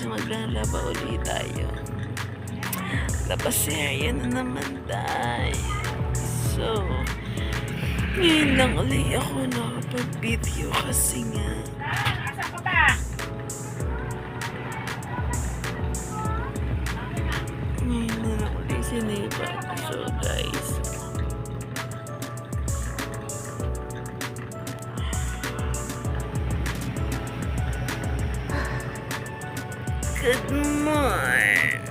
guys, maglalaba ulit tayo. Labas area na naman tayo. So, ngayon lang ulit ako nakapag-video kasi nga ngayon na lang ulit sinipa. So guys, good morning.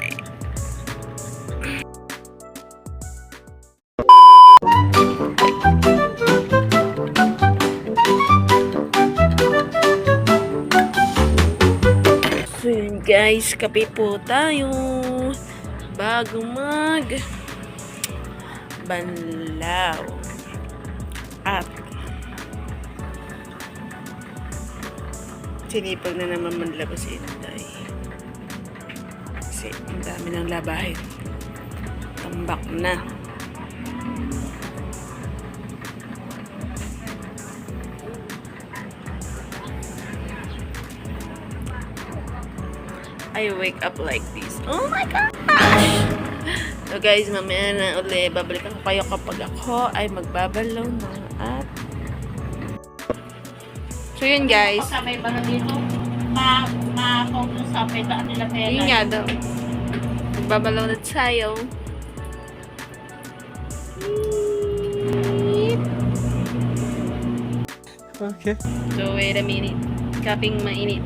So yun guys, kape po tayo bago mag banlaw. At sinipag na naman manlabas si Inday. Kasi ang dami ng labahin. Tambak na. I wake up like this. Oh my gosh! So guys, mamaya na uli, babalikan ko kayo kapag ako ay magbabalaw na at so yun guys. Sabay ba na dito? Ma-focus sa petaan nila pera. Yun nga daw. Magbabalaw na tayo. Okay. So wait a minute. Kaping mainit.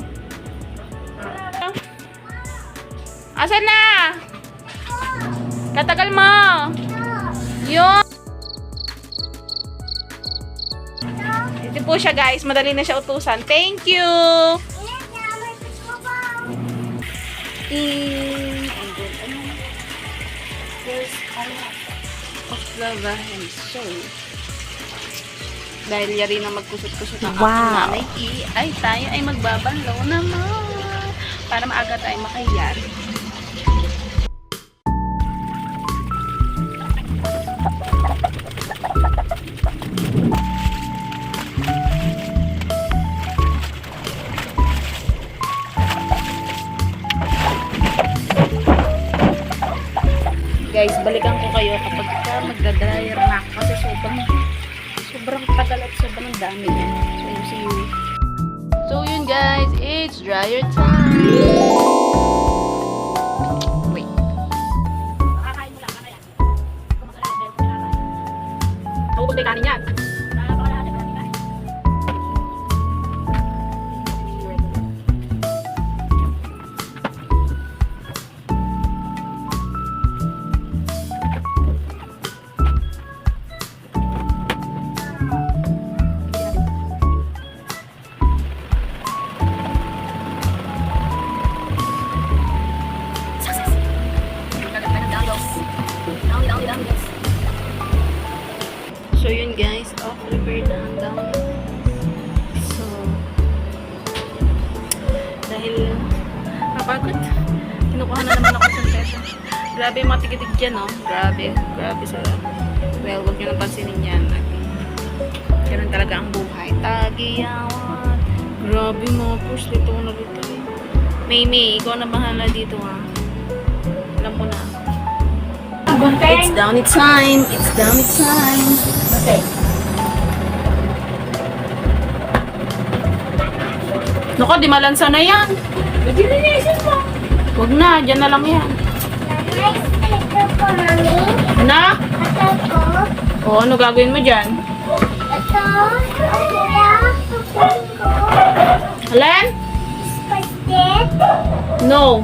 Asan na? Katagal mo. Yun. Ito po siya guys. Madali na siya utusan. Thank you. Of lava and soul. Dahil yari na magkusot-kusot ang aking nanay, ay tayo ay magbabanlaw naman. Para maaga tayo makayari. Guys, balikan ko kayo kapag magda-dryer na ako kasi sobrang tagal at sobrang dami niya. So, see you. So, yun guys, it's dryer time. Wait. Naubos na yung kanin yan. So yun guys, prepare na ang download. So, dahil napagod, kinukuha na naman ako sa session. Grabe yung mga tigitig dyan, no? Grabe sa, well, huwag nyo nang pansinin yan. Ganun talaga ang buhay. Tagiyawan. Grabe mga push, dito na dito. May, ikaw na bahala dito, ha? Alam mo na. It's down it's time. It's down it's time. Okay. Naku, di malansa na yan. Dilinisin mo. Huwag na, dyan na lang yan. Na? O, ano gagawin mo dyan? Alan? No.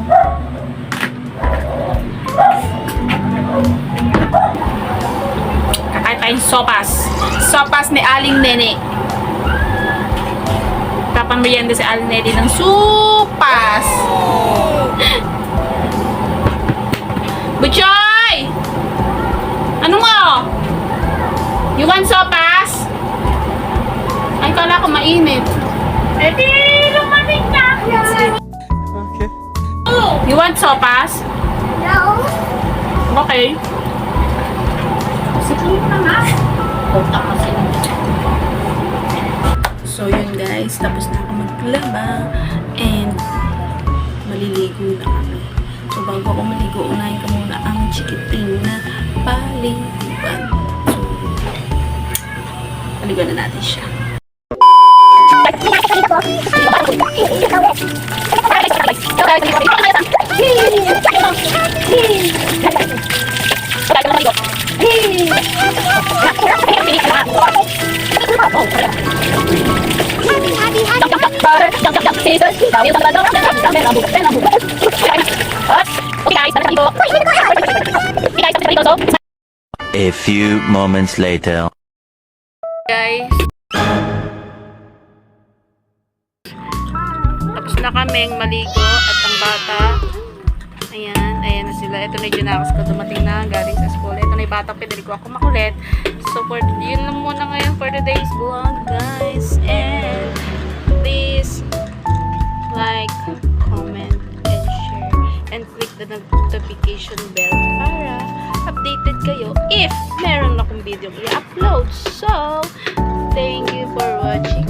Kakain tayong sopas. Sopas ni Aling Nene. Kapamerienda si Aling Nene ng sopas. Butchoy! Ano mo? You want sopas? Ay, kala ko mainit. Eh di, lumamig na ako. Okay. You want sopas? No. Okay. Sige na nga. Punta kasi. So, yun guys. Tapos na ako maglaba. And, maliligo na kami. So, bago ako maligo, unahin ko muna ang chikiting na paliguan. So, paliguan na natin siya. A few moments later. Guys, tapos na kaming maligo at ang bata, ayan na sila. Ito na yung Junakos ko, dumating na galing sa school. Ito na yung batang pinili ko ako makulit. So, yun lang muna ngayon for today's vlog, guys. And please like, comment, and share, and click the notification bell para updated kayo if meron akong video i-upload. So, thank you for watching.